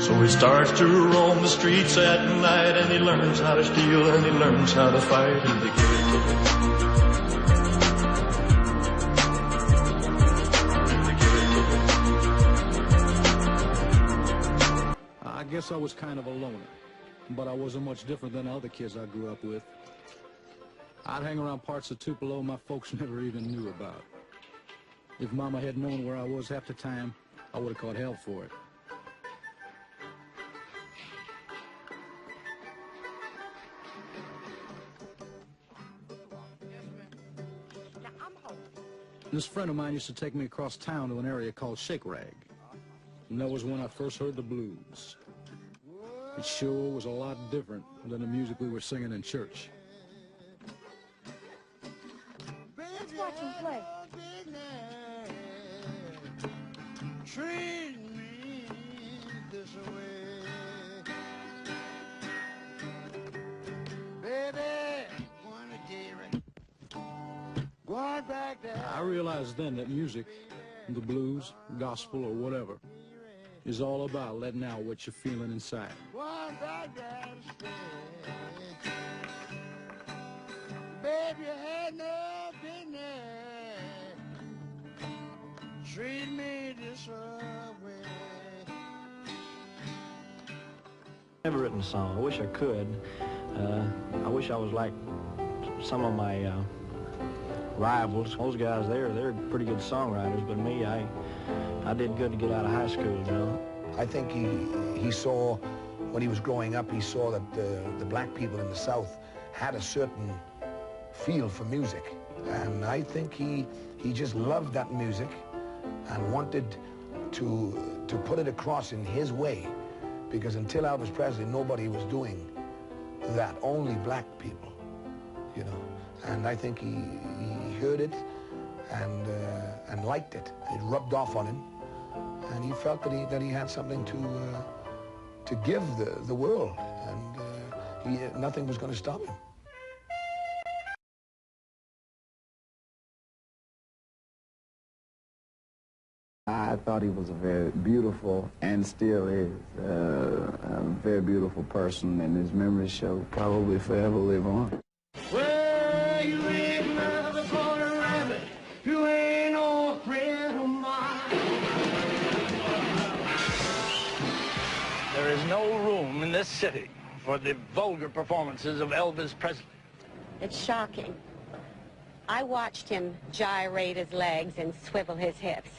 So he starts to roam the streets at night, and he learns how to steal, and he learns how to fight in the ghetto. I guess I was kind of a loner, but I wasn't much different than other kids I grew up with. I'd hang around parts of Tupelo my folks never even knew about. If Mama had known where I was half the time, I would have caught hell for it. This friend of mine used to take me across town to an area called Shake Rag. And that was when I first heard the blues. It sure was a lot different than the music we were singing in church. Let's watch him play. Treat me this way, baby. Wanna get it? Going back there. I realized then that music, the blues, gospel, or whatever, is all about letting out what you're feeling inside. Going back there to stay. Baby, you had no business. Treat me this way. Never written a song. I wish I could. I wish I was like some of my rivals. Those guys they're pretty good songwriters, but me, I did good to get out of high school, you know. I think he saw, when he was growing up, he saw that the black people in the South had a certain feel for music. And I think he just loved that music and wanted to put it across in his way. Because until Elvis Presley, nobody was doing that, only black people, you know. And I think he heard it and liked it. It rubbed off on him, and he felt that he had something to give the world, and nothing was going to stop him. I thought he was a very beautiful, and still is, a very beautiful person, and his memories shall probably forever live on. Well, you ain't another corner rabbit. You ain't no friend of mine. There is no room in this city for the vulgar performances of Elvis Presley. It's shocking. I watched him gyrate his legs and swivel his hips.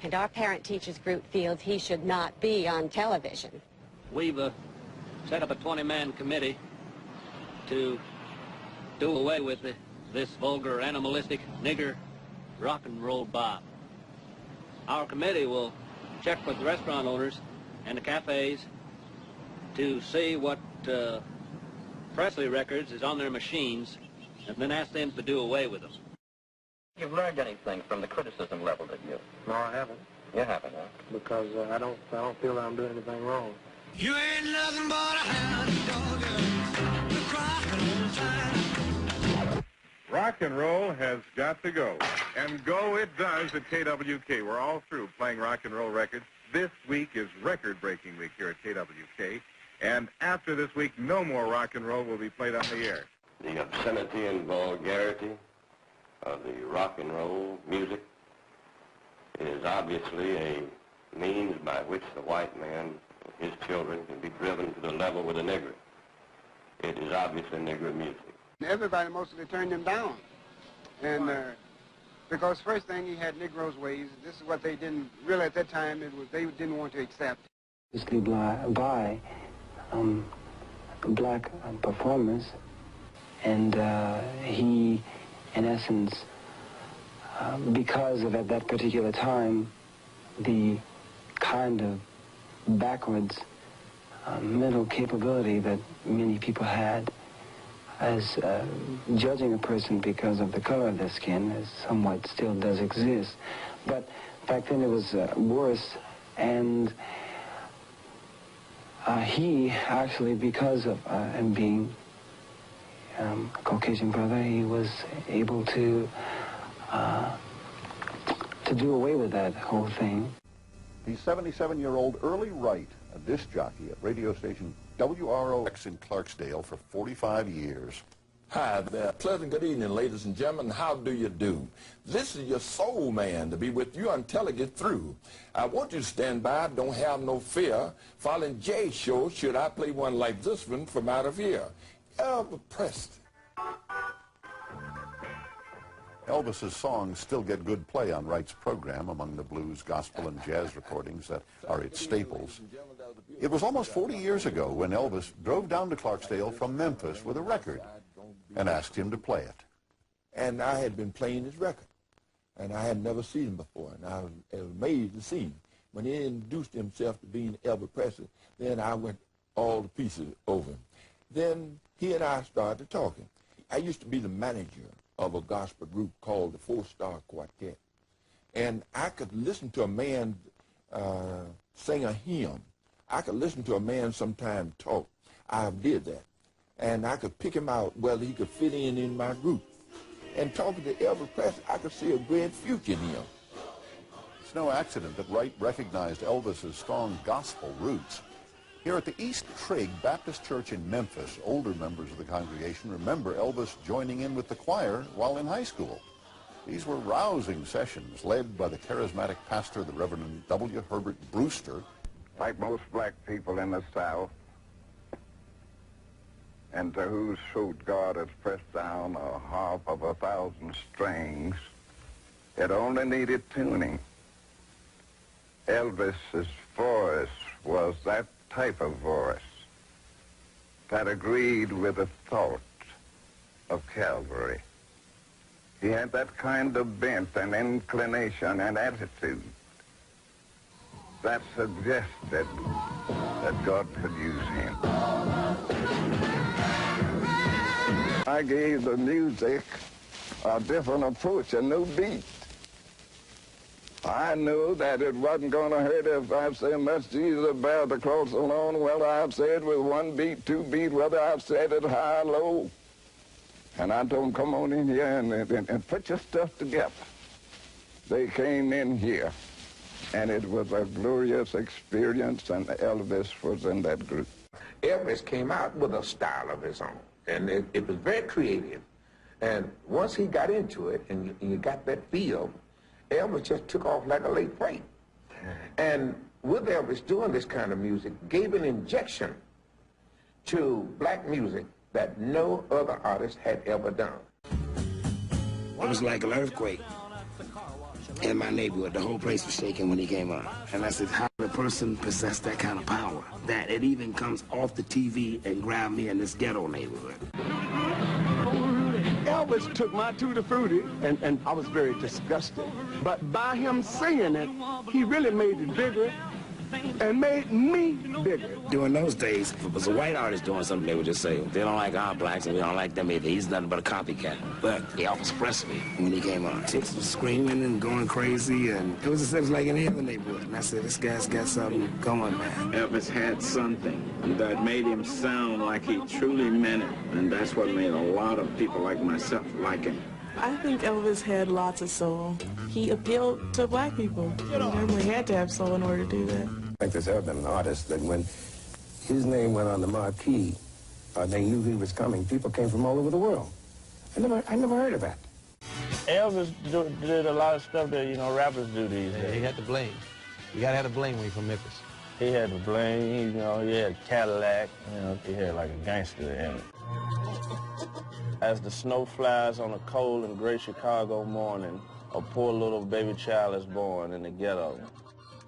And our parent-teachers group feels he should not be on television. We've set up a 20-man committee to do away with this vulgar, animalistic, nigger rock and roll bop. Our committee will check with the restaurant owners and the cafes to see what Presley records is on their machines, and then ask them to do away with them. You've learned anything from the criticism level, did you? No, I haven't. You haven't, huh? Because I don't feel that I'm doing anything wrong. You ain't nothing but a hound dog. The crying all the time. Rock and roll has got to go. And go it does at KWK. We're all through playing rock and roll records. This week is record-breaking week here at KWK. And after this week, no more rock and roll will be played on the air. The obscenity and vulgarity of the rock and roll music is obviously a means by which the white man and his children can be driven to the level with the nigger. It is obviously nigger music. Everybody mostly turned him down. And because first thing, he had Negroes' ways. This is what they didn't, really at that time, they didn't want to accept. Basically by black performers, and he, in essence, because of at that particular time, the kind of backwards mental capability that many people had as judging a person because of the color of their skin, as somewhat still does exist. But back then it was worse, and he actually, because of him being a Caucasian brother, he was able to do away with that whole thing. The 77-year-old Early Wright a disc jockey at radio station WROX in Clarksdale for 45 years. Hi there. Pleasant good evening, ladies and gentlemen. How do you do? This is your soul man to be with you until I get through. I want you to stand by, don't have no fear. Following Jay's show, should I play one like this one from out of here? Elvis Presley. Elvis's songs still get good play on Wright's program among the blues, gospel, and jazz recordings that are its staples. It was almost 40 years ago when Elvis drove down to Clarksdale from Memphis with a record and asked him to play it. And I had been playing his record, and I had never seen him before, and I was amazed to see him. When he introduced himself to being Elvis Presley, then I went all the pieces over him. Then he and I started talking. I used to be the manager of a gospel group called the 4-Star Quartet. And I could listen to a man sing a hymn. I could listen to a man sometime talk. I did that. And I could pick him out whether he could fit in my group. And talking to Elvis Presley, I could see a great future in him. It's no accident that Wright recognized Elvis's strong gospel roots. Here at the East Trigg Baptist Church in Memphis, older members of the congregation remember Elvis joining in with the choir while in high school. These were rousing sessions led by the charismatic pastor, the Reverend W. Herbert Brewster. Like most black people in the South, and to whose throat God has pressed down a harp of 1,000 strings, it only needed tuning. Elvis's voice was that type of voice that agreed with the thought of Calvary. He had that kind of bent and inclination and attitude that suggested that God could use him. I gave the music a different approach, a new beat. I knew that it wasn't going to hurt if I said, "Must Jesus bear the cross alone," whether I've said with 1 beat, 2 beat, whether I've said it high or low. And I told them, "Come on in here and put your stuff together." They came in here, and it was a glorious experience, and Elvis was in that group. Elvis came out with a style of his own, and it was very creative. And once he got into it, and you got that feel, Elvis just took off like a late freight. And with Elvis doing this kind of music, gave an injection to black music that no other artist had ever done. It was like an earthquake in my neighborhood. The whole place was shaking when he came on. And I said, how did a person possess that kind of power? That it even comes off the TV and grabbed me in this ghetto neighborhood. Elvis took my Tutti Frutti, and I was very disgusted. But by him singing it, he really made it bigger and made me bigger. During those days, if it was a white artist doing something, they would just say, they don't like our blacks and we don't like them either. He's nothing but a copycat. But Elvis Presley, when he came on, chicks were screaming and going crazy, and it was like in any other neighborhood. And I said, this guy's got something going, man. Elvis had something that made him sound like he truly meant it, and that's what made a lot of people like myself like him. I think Elvis had lots of soul. He appealed to black people. He definitely had to have soul in order to do that. I think there's ever been an artist that when his name went on the marquee, they knew he was coming. People came from all over the world. I never heard of that. Elvis did a lot of stuff that, rappers do these days. He had the bling. You gotta have the bling when you're from Memphis. He had the bling, he had Cadillac, he had like a gangster in it. As the snow flies on a cold and gray Chicago morning, a poor little baby child is born in the ghetto.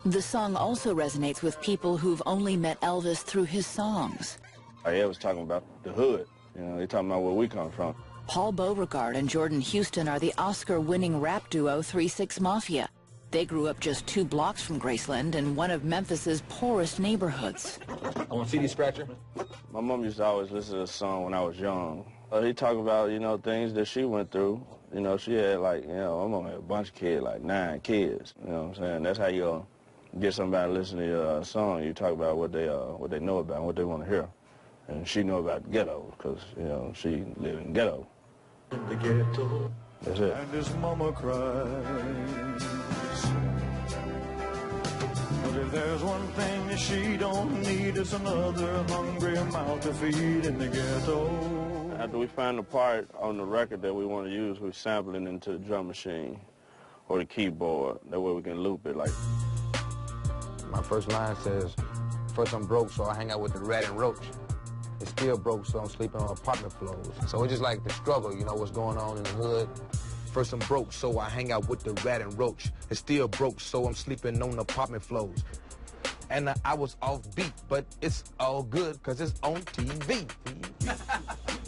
The song also resonates with people who've only met Elvis through his songs. Elvis talking about the hood. They're talking about where we come from. Paul Beauregard and Jordan Houston are the Oscar-winning rap duo 3-6 Mafia. They grew up just 2 blocks from Graceland in one of Memphis's poorest neighborhoods. I want CD Scratcher. My mom used to always listen to this song when I was young. He talked about, things that she went through. She had my mom had a bunch of kids, like 9 kids. You know what I'm saying? That's how you get somebody to listen to your song. You talk about what they know about and what they want to hear. And she knew about the ghetto because, she lived in the ghetto. In the ghetto. That's it. And his mama cries. But If there's one thing that she don't need, it's another hungry mouth to feed in the ghetto. After we find the part on the record that we want to use, we sample it into the drum machine or the keyboard. That way we can loop it like. My first line says, first I'm broke, so I hang out with the rat and roach. It's still broke, so I'm sleeping on apartment floors. So it's just like the struggle, you know, what's going on in the hood. First I'm broke, so I hang out with the rat and roach. It's still broke, so I'm sleeping on apartment floors. And I was off beat, but it's all good, because it's on TV.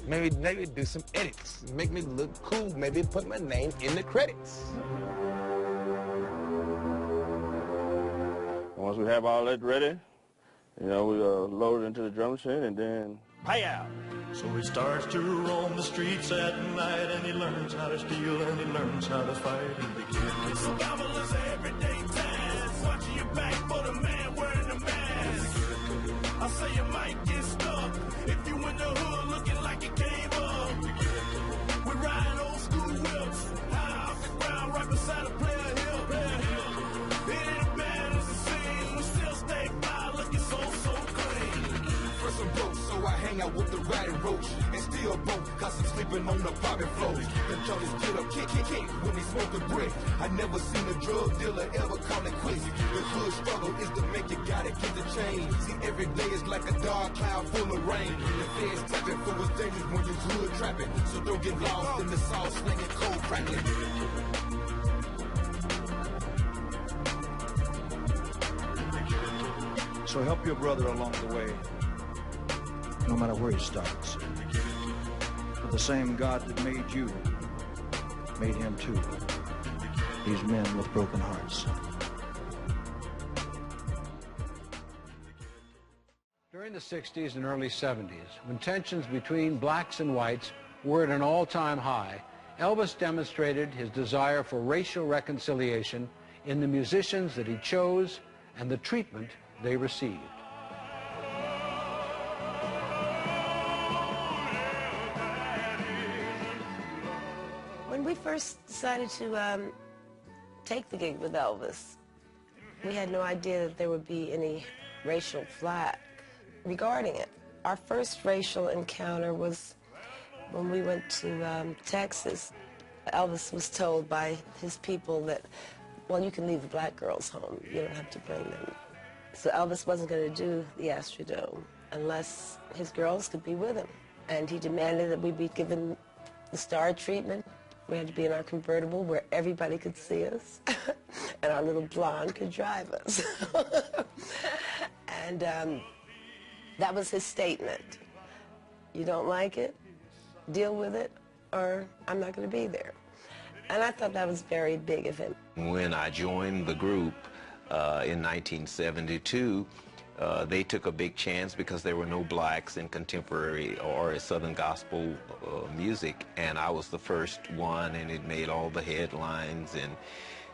Maybe do some edits, make me look cool, maybe put my name in the credits. Once we have all that ready, you know, we load it into the drum machine and then pay out. So he starts to roam the streets at night, and he learns how to steal, and he learns how to fight in the ghetto. Survival is an everyday task. Watching your back for the man wearing the mask. I say you might get stuck if you in the hood looking like you came up. We ride old school whips, high off the ground, right beside a player hill. It ain't bad as it seems. We still stay fly, looking so clean. First I'm broke, so I hang out with the rat and roach. And still broke, cause I'm sleeping on the apartment floors. The junkies get up, kick, when they smoke a brick. I never seen a drug dealer ever call it quits. The hood struggle is to make it, gotta get the change. See, every day is like a dark cloud full of rain. The feds tapping for what's dangerous when you're hood trapping. So don't get lost in the sauce, slinging cold crackling. So help your brother along the way, no matter where he starts. For the same God that made you, made him too. These men with broken hearts. During the 60s and early 70s, when tensions between blacks and whites were at an all-time high, Elvis demonstrated his desire for racial reconciliation in the musicians that he chose and the treatment they received. When we first decided to take the gig with Elvis, we had no idea that there would be any racial flack regarding it. Our first racial encounter was when we went to Texas. Elvis was told by his people that, well, you can leave the black girls home. You don't have to bring them. So Elvis wasn't going to do the Astrodome unless his girls could be with him. And he demanded that we be given the star treatment. We had to be in our convertible where everybody could see us, and our little blonde could drive us. And that was his statement. You don't like it? Deal with it, or I'm not going to be there. And I thought that was very big of him. When I joined the group in 1972, they took a big chance because there were no blacks in contemporary or Southern gospel music, and I was the first one, and it made all the headlines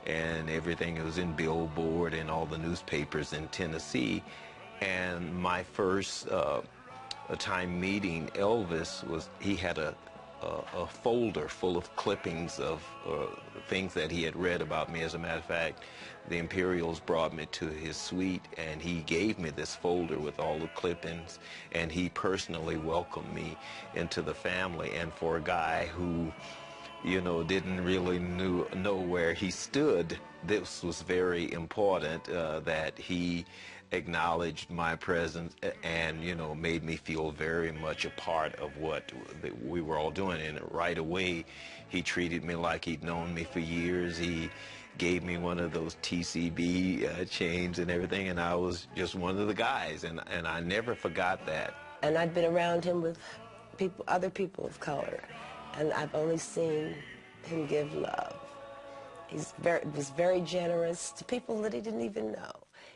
and everything. It was in Billboard and all the newspapers in Tennessee. And my first time meeting Elvis was, he had a folder full of clippings of things that he had read about me. As a matter of fact, the Imperials brought me to his suite, and he gave me this folder with all the clippings, and he personally welcomed me into the family. And for a guy who, you know, didn't really know where he stood, this was very important that he acknowledged my presence and, you know, made me feel very much a part of what we were all doing. And right away, he treated me like he'd known me for years. He gave me one of those TCB chains and everything, and I was just one of the guys, and I never forgot that. And I'd been around him with people, other people of color, and I've only seen him give love. He was very generous to people that he didn't even know.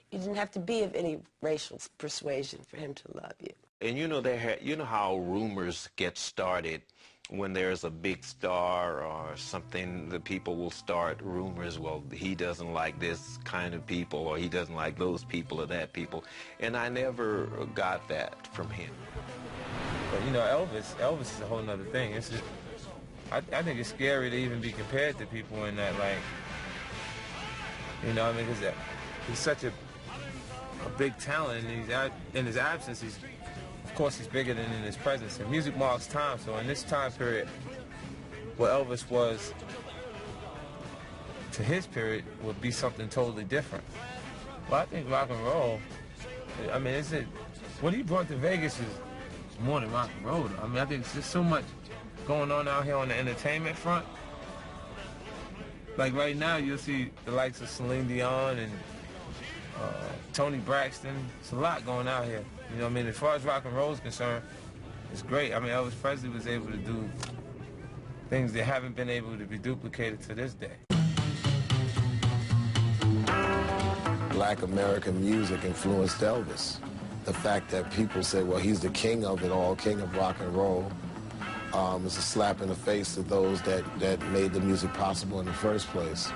You didn't have to be of any racial persuasion for him to love you. And you know, you know how rumors get started when there's a big star or something. The people will start rumors. Well, he doesn't like this kind of people, or he doesn't like those people or that people. And I never got that from him. But you know, Elvis is a whole nother thing. It's just, I think it's scary to even be compared to people in that, like, you know, I mean, because he's such a a big talent, and in his absence, of course he's bigger than in his presence. And music marks time, so in this time period, what Elvis was to his period would be something totally different. Well, I think rock and roll, I mean, what he brought to Vegas is more than rock and roll. I mean, I think it's just so much going on out here on the entertainment front. Like right now, you'll see the likes of Celine Dion and Tony Braxton. It's a lot going out here. You know what I mean? As far as rock and roll is concerned, it's great. I mean, Elvis Presley was able to do things that haven't been able to be duplicated to this day. Black American music influenced Elvis. The fact that people say, well, he's the king of it all, king of rock and roll, is a slap in the face to those that made the music possible in the first place.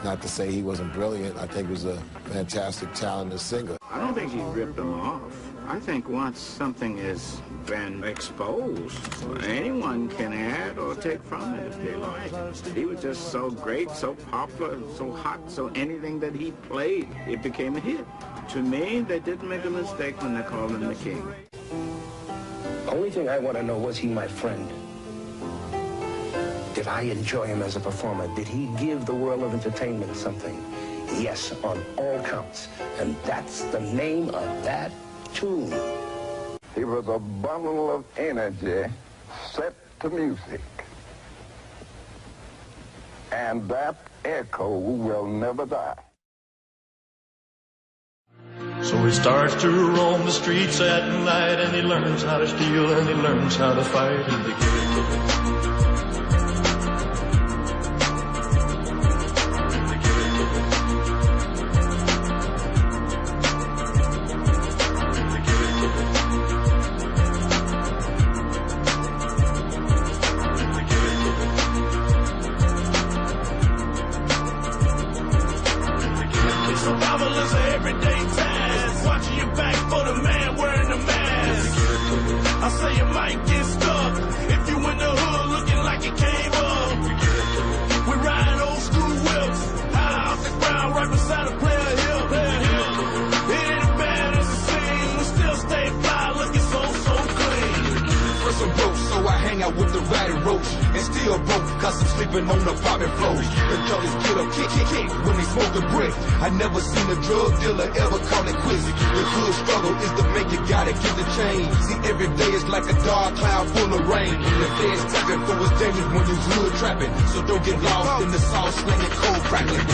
Not to say he wasn't brilliant. I think he was a fantastic, talented singer. I don't think he ripped them off. I think once something has been exposed, anyone can add or take from it if they like. He was just so great, so popular, so hot, so anything that he played, it became a hit. To me, they didn't make a mistake when they called him the king. The only thing I want to know, was he my friend? Did I enjoy him as a performer? Did he give the world of entertainment something? Yes, on all counts. And that's the name of that tune. He was a bundle of energy set to music. And that echo will never die. So he starts to roam the streets at night, and he learns how to steal, and he learns how to fight, and they Survival is an everyday task. Watching your back for the man wearing the mask. I say you might get stuck if you in the hood looking like you came up. We ride old school whips high off the ground right beside a player hill. It ain't bad as it seems. We still stay fly looking so clean. First I'm broke, so I hang out with the ratted roach. And still broke, cause I'm sleeping on the popping floors. The jollies get up, kick, when they smoke a brick. I never seen a drug dealer ever call it quits. The hood struggle is the make, you gotta get the change. See, every day is like a dark cloud full of rain. The feds tapping for what's dangerous when you hood trapping. So don't get lost in the sauce slinging, cold crackling.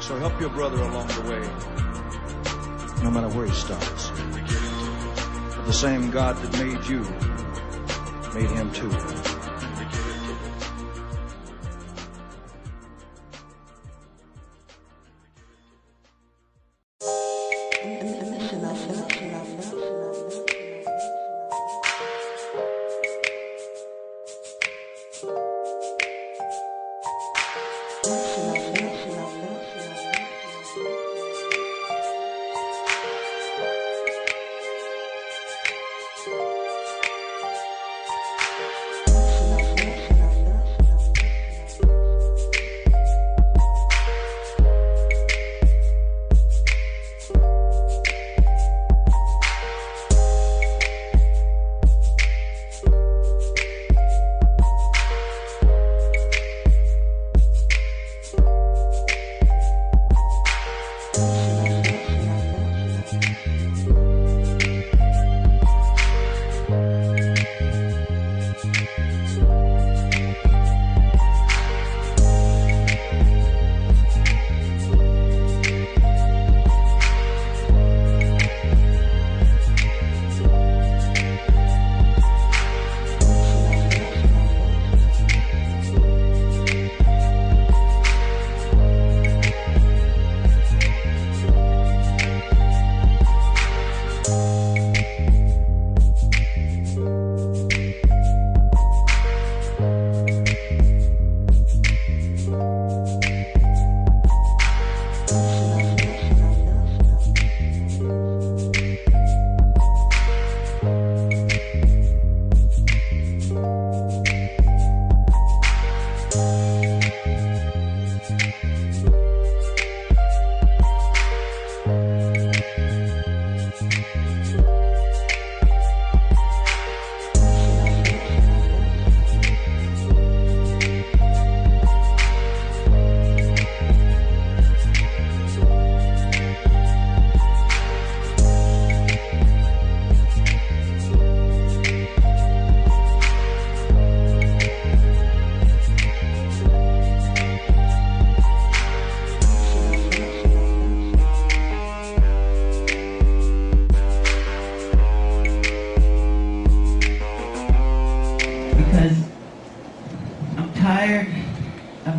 So help your brother along the way, no matter where he starts. The same God that made you, made him too.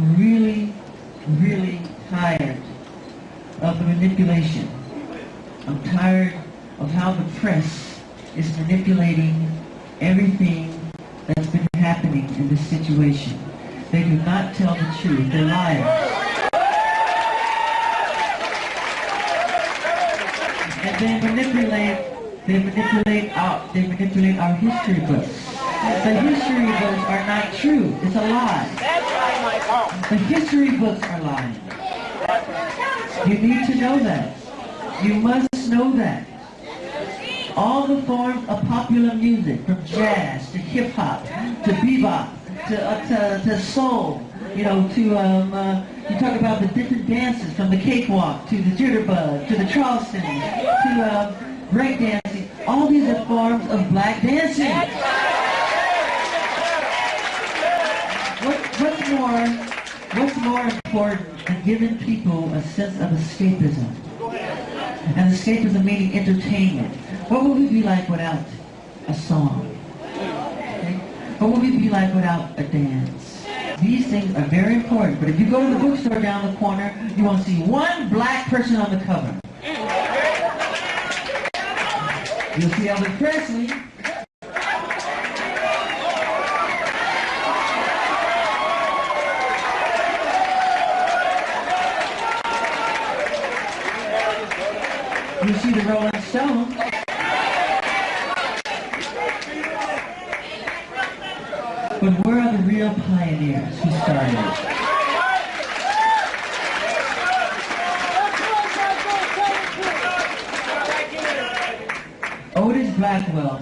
I'm really, really tired of the manipulation. I'm tired of how the press is manipulating everything that's been happening in this situation. They do not tell the truth. They're liars. And they manipulate our history books. The history books are not true. It's a lie. The history books are lying. You need to know that. You must know that. All the forms of popular music, from jazz to hip-hop to bebop to soul, you know, to you talk about the different dances, from the cakewalk to the jitterbug to the Charleston to break dancing. All these are forms of black dancing. What's more important than giving people a sense of escapism? And escapism meaning entertainment. What would we be like without a song? Okay? What would we be like without a dance? These things are very important, but if you go to the bookstore down the corner, you won't see one black person on the cover. You'll see Elvis Presley. You see the Rolling Stones. But where are the real pioneers who started it? Otis Blackwell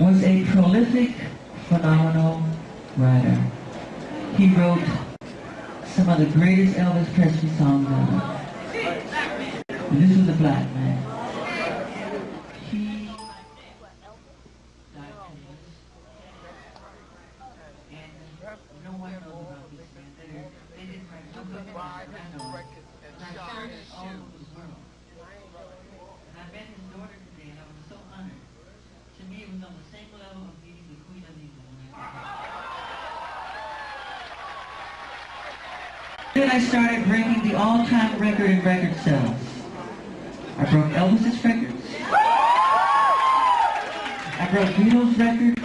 was a prolific, phenomenal writer. He wrote some of the greatest Elvis Presley songs ever. And this was a black man. He died penniless, and no one knows about this man. They didn't write no book about it. I know. And I shared it all over the world. And I met his daughter today, and I was so honored. To me, it was on the same level of meeting the Queen of England. Then I started breaking the all-time record in record sales. I broke Elvis's records. I broke Beatles' records.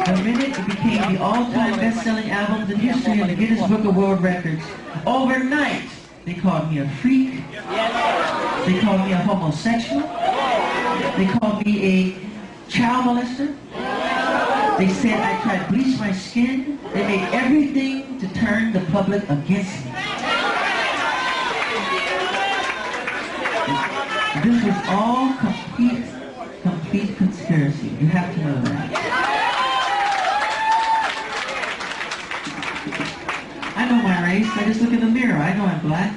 The minute it became the all-time best-selling albums in history in the Guinness Book of World Records, overnight they called me a freak. They called me a homosexual. They called me a child molester. They said I tried to bleach my skin. They made everything to turn the public against me. This was all complete conspiracy. You have to know that. I know my race. I just look in the mirror. I know I'm black.